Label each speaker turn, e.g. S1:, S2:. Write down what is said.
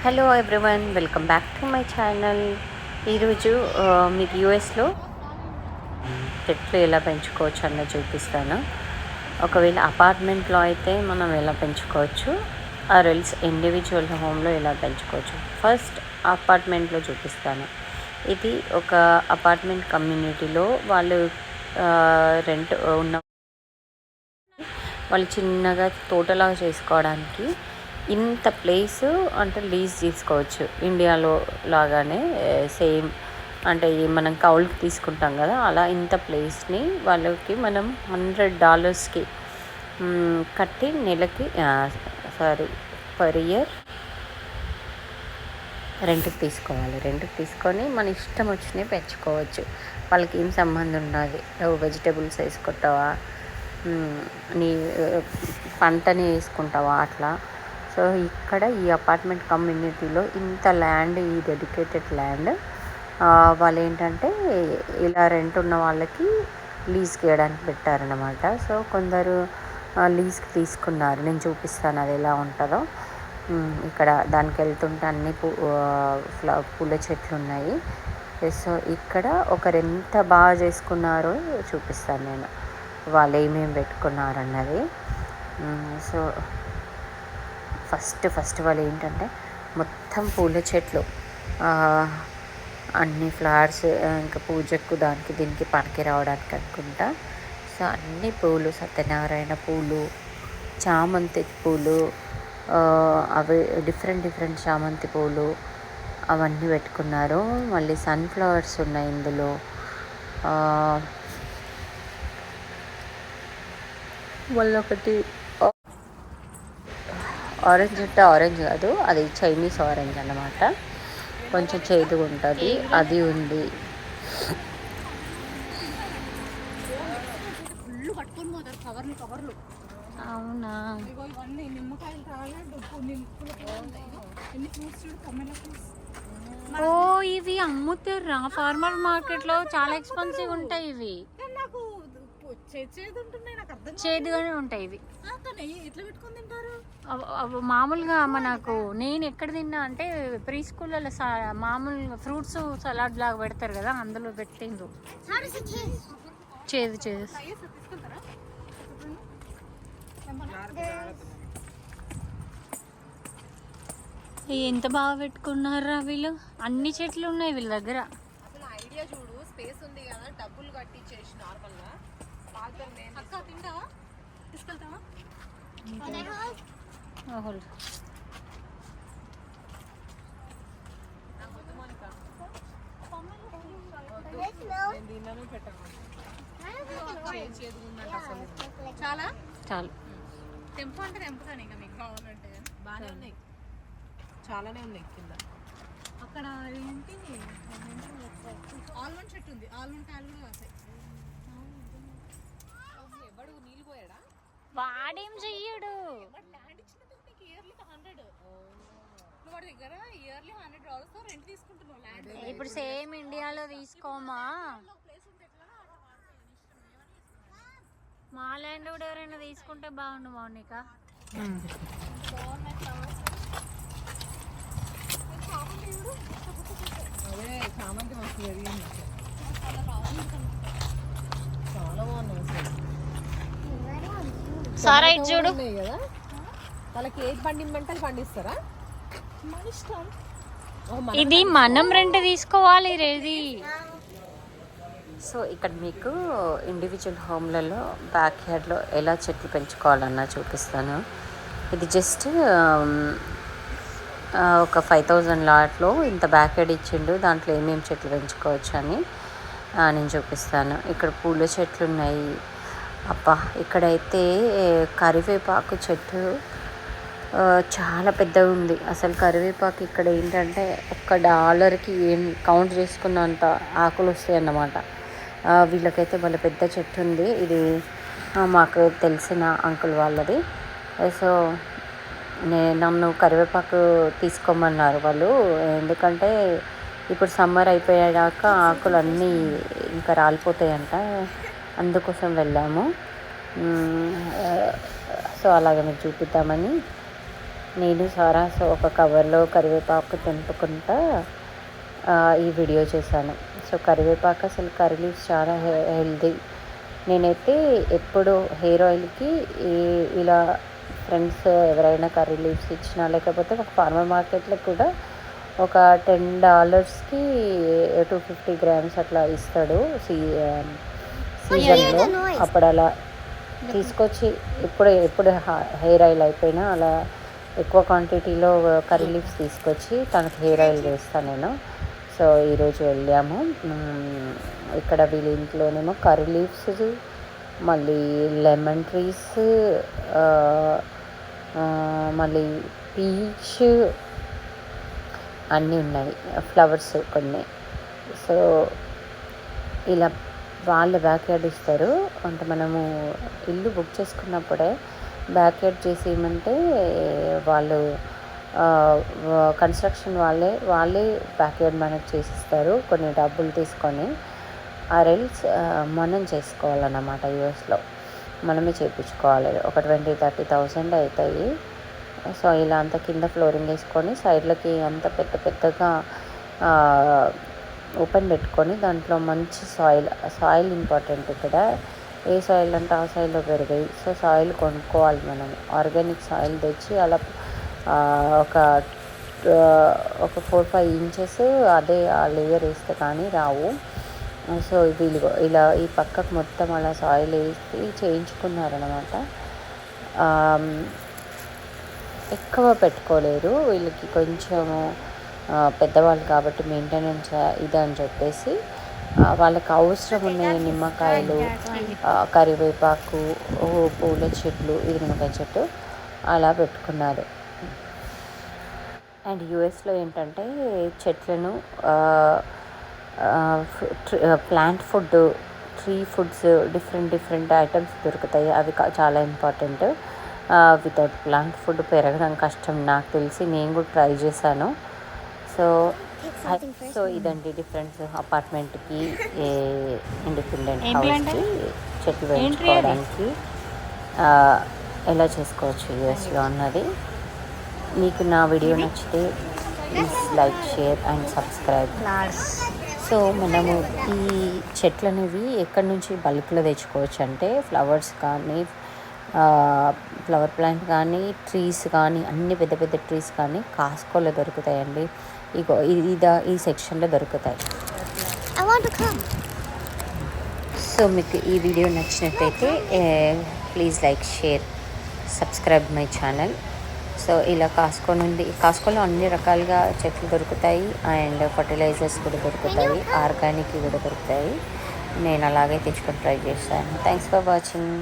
S1: Hello everyone, welcome back to my channel. ఈరోజు మీకు యూఎస్లో చెట్లు ఎలా పెంచుకోవచ్చు అన్నది చూపిస్తాను. ఒకవేళ అపార్ట్మెంట్లో అయితే మనం ఎలా పెంచుకోవచ్చు, ఆర్ ఎల్స్ ఇండివిజువల్ హోమ్లో ఎలా పెంచుకోవచ్చు. ఫస్ట్ అపార్ట్మెంట్లో చూపిస్తాను. ఇది ఒక అపార్ట్మెంట్ కమ్యూనిటీలో వాళ్ళు రెంట్ ఉన్న వాళ్ళు చిన్నగా తోటలాగా చేసుకోవడానికి ఇంత ప్లేస్ అంటే లీజ్ తీసుకోవచ్చు. ఇండియాలో లాగానే సేమ్ అంటే మనం కౌలుకి తీసుకుంటాం కదా, అలా ఇంత ప్లేస్ని వాళ్ళకి మనం $100కి కట్టి నెలకి పర్ ఇయర్ రెంట్కి తీసుకోవాలి. రెంట్కి తీసుకొని మన ఇష్టం వచ్చినవి పెంచుకోవచ్చు. వాళ్ళకి ఏం సంబంధం ఉన్నది, వెజిటేబుల్స్ వేసుకుంటావా, నీ పంటని వేసుకుంటావా అట్లా. సో ఇక్కడ ఈ అపార్ట్మెంట్ కమ్యూనిటీలో ఇంత ల్యాండ్, ఈ డెడికేటెడ్ ల్యాండ్ వాళ్ళు ఏంటంటే ఇలా రెంట్ ఉన్న వాళ్ళకి లీజ్కి ఇవ్వడానికి పెట్టారనమాట. సో కొందరు లీజ్కి తీసుకున్నారు. నేను చూపిస్తాను అది ఎలా ఉంటుందో. ఇక్కడ దానికి వెళ్తుంటే అన్ని పూల చెట్లు ఉన్నాయి. సో ఇక్కడ ఒకరు ఎంత బాగా చేసుకున్నారో చూపిస్తాను నేను, వాళ్ళు ఏమేమి పెట్టుకున్నారన్నది. సో ఫస్ట్ వాళ్ళు ఏంటంటే మొత్తం పూల చెట్లు, అన్ని ఫ్లవర్స్, ఇంకా పూజకు దానికి దీనికి పనికి రావడానికి అనుకుంటా. సో అన్ని పూలు, సత్యనారాయణ పూలు, చామంతి పూలు, అవి డిఫరెంట్ చామంతి పూలు అవన్నీ పెట్టుకున్నారు. మళ్ళీ సన్ఫ్లవర్స్ ఉన్నాయి ఇందులో. మళ్ళీ ఒకటి ఆరెంజ్ అంటే ఆరెంజ్ కాదు, అది చైనీస్ ఆరెంజ్ అన్నమాట, కొంచెం చేదుగా ఉంటుంది, అది ఉంది. అవునా, ఓ ఇవి అమ్ముతారా ఫార్మర్ మార్కెట్లో? చాలా ఎక్స్పెన్సివ్ ఉంటాయి ఇవి, చేదుగానే ఉంటాయి ఇవి. మామూలుగా మనకు నేను ఎక్కడ తిన్నా అంటే ప్రీ స్కూల్లో మామూలుగా ఫ్రూట్స్ సలాడ్ లాగా పెడతారు కదా, అందులో పెట్టిండ్రు. చేదు ఎంత బాగా పెట్టుకున్నారా వీళ్ళు. అన్ని చెట్లు ఉన్నాయి వీళ్ళ దగ్గర.
S2: ఐడియా చూడు, స్పేస్ ఉంది కదా, డబ్బులు కట్టించేసి నార్మల్గా తీసుకెళ్తావా?
S1: చాలు
S2: తెంపు అంటే తెంపుతాను, ఇంకా మీకు కావాలంటే. బాగానే ఉన్నాయి, చాలానే ఉన్నాయి కింద. అక్కడ ఏంటి ఆల్మండ్ చెట్టు ఉంది, ఆల్మండ్ కాయలు కూడా కాస్తాయి. ఎవడు నీళ్ళు పోయాడా?
S1: వాడేం చెయ్యడు.
S2: వాడి దగ్గర ఇయర్లీ $100 రెంట్ తీసుకుంటున్నావు ల్యాండ్.
S1: ఇప్పుడు సేమ్ ఇండియాలో తీసుకోమా, మా ల్యాండ్ కూడా ఎవరైనా తీసుకుంటే బాగుండు మౌనిక.
S2: అదే చామంతి మస్తు జరిగింది, చాలా బాగున్నాయి
S1: సారా ఇది చూడు
S2: కదా. వాళ్ళకి ఏది పండించమంటే పండిస్తారా? మన ఇష్టం.
S1: ఇది మనం రెంట్ తీసుకోవాలి రేది. సో ఇక్కడ మీకు ఇండివిజువల్ హోమ్లలో బ్యాక్ యార్డ్లో ఎలా చెట్లు పెంచుకోవాలన్నా చూపిస్తాను. ఇది జస్ట్ ఒక 5,000 లాట్లో ఇంత బ్యాక్ యార్డ్ ఇచ్చిండు, దాంట్లో ఏమేమి చెట్లు పెంచుకోవచ్చు అని నేను చూపిస్తాను. ఇక్కడ పూల చెట్లు ఉన్నాయి. అబ్బా, ఇక్కడైతే కరివేపాకు చెట్టు చాలా పెద్దగా ఉంది. అసలు కరివేపాకు ఇక్కడ ఏంటంటే $1కి ఏం కౌంట్ చేసుకున్నంత ఆకులు వస్తాయి అన్నమాట. వీళ్ళకైతే వాళ్ళ పెద్ద చెట్టు ఉంది. ఇది మాకు తెలిసిన అంకుల్ వాళ్ళది. సో నన్ను కరివేపాకు తీసుకోమన్నారు వాళ్ళు, ఎందుకంటే ఇప్పుడు సమ్మర్ అయిపోయాక ఆకులు అన్నీ ఇంకా రాలిపోతాయంట, అందుకోసం వెళ్ళాము. సో అలాగే మీకు చూపిద్దామని నేను సారా సో ఒక కవర్లో కరివేపాకు తెంపుకుంటా ఈ వీడియో చేశాను. సో కరివేపాకు అసలు కర్రీ లీవ్స్ చాలా హెల్దీ. నేనైతే ఎప్పుడు హెయిర్ ఆయిల్కి ఇలా ఫ్రెండ్స్ ఎవరైనా కర్రీ లీవ్స్ ఇచ్చినా, లేకపోతే ఒక ఫార్మర్ మార్కెట్లో కూడా ఒక $10కి 250 గ్రామ్స్ అట్లా ఇస్తాడు సీజన్లో. అప్పుడు అలా తీసుకొచ్చి ఎప్పుడు హెయిర్ ఆయిల్ అయిపోయినా అలా ఎక్కువ క్వాంటిటీలో కర్రీ లీవ్స్ తీసుకొచ్చి తనకి హెయిర్ ఆయిల్ వేస్తాను నేను. సో ఈరోజు వెళ్ళాము. ఇక్కడ వీళ్ళ ఇంట్లోనేమో కర్రీ లీవ్స్, మళ్ళీ లెమన్ ట్రీస్, మళ్ళీ పీచ్ అన్నీ ఉన్నాయి, ఫ్లవర్స్ కొన్ని. సో ఇలా వాళ్ళ బ్యాక్ యార్డ్ ఇస్తారు. అంటే మనము ఇల్లు బుక్ చేసుకున్నప్పుడే బ్యాక్ యార్డ్ చేసి ఇవ్వమంటే వాళ్ళు కన్స్ట్రక్షన్ వాళ్ళే బ్యాక్ యార్డ్ మనకు చేసిస్తారు కొన్ని డబ్బులు తీసుకొని. ఆరెల్స్ మనం చేసుకోవాలన్నమాట. యూఎస్లో మనమే చేయించుకోవాలి. ఒక 20,000-30,000 అవుతాయి. సో ఇలా అంత కింద ఫ్లోరింగ్ వేసుకొని సైడ్లకి అంత పెద్దగా ఓపెన్ పెట్టుకొని దాంట్లో మంచి సాయిల్ ఇంపార్టెంట్ ఇక్కడ. ఏ సాయిల్ అంటే ఆ సాయిల్లో పెరిగాయి. సో సాయిల్ కొనుక్కోవాలి మనం. ఆర్గానిక్ సాయిల్ తెచ్చి అలా ఒక 4-5 ఇంచెస్ అదే ఆ లేయర్ వేస్తే కానీ రావు. సో వీళ్ళు ఇలా ఈ పక్కకు మొత్తం అలా సాయిల్ వేసి చేయించుకున్నారనమాట. ఎక్కువ పెట్టుకోలేరు వీళ్ళకి, కొంచెము పెద్దవాళ్ళు కాబట్టి మెయింటెనెన్స్ ఇదని చెప్పేసి వాళ్ళకి అవసరం ఉన్న నిమ్మకాయలు, కరివేపాకు, పూల చెట్లు, ఇది నిమ్మకాయ చెట్టు అలా పెట్టుకున్నారు. అండ్ యూఎస్లో ఏంటంటే చెట్లను plant food, tree foods, different items దొరుకుతాయి. అవి చాలా ఇంపార్టెంట్. వితౌట్ ప్లాంట్ ఫుడ్ పెరగడం కష్టం నాకు తెలిసి. నేను కూడా ట్రై చేశాను. సో ఇదండి డిఫరెన్స్. అపార్ట్మెంట్కి, ఇండిపెండెంట్ హౌస్కి చెట్లు పెంచుకోవడానికి ఎలా చేసుకోవచ్చు యూఎస్లో అన్నది. మీకు నా వీడియో నచ్చితే please like, share and subscribe. So మనము ఈ చెట్లు అనేవి ఎక్కడి నుంచి బల్క్లో తెచ్చుకోవచ్చు అంటే ఫ్లవర్స్ కానీ, ఫ్లవర్ ప్లాంట్ కానీ, ట్రీస్ కానీ, అన్ని పెద్ద ట్రీస్ కానీ కాస్కోలో దొరుకుతాయండి. ఇగో ఈ సెక్షన్లో దొరుకుతాయి. సో మీకు ఈ వీడియో నచ్చినట్టయితే please like, share, subscribe my channel. So ఇలా కాస్కోలో అన్ని రకాలుగా చెట్లు దొరుకుతాయి. అండ్ ఫర్టిలైజర్స్ కూడా దొరుకుతాయి, ఆర్గానిక్ కూడా దొరుకుతాయి. నేను అలాగే తెచ్చుకొని ట్రై చేశాను. Thanks for watching.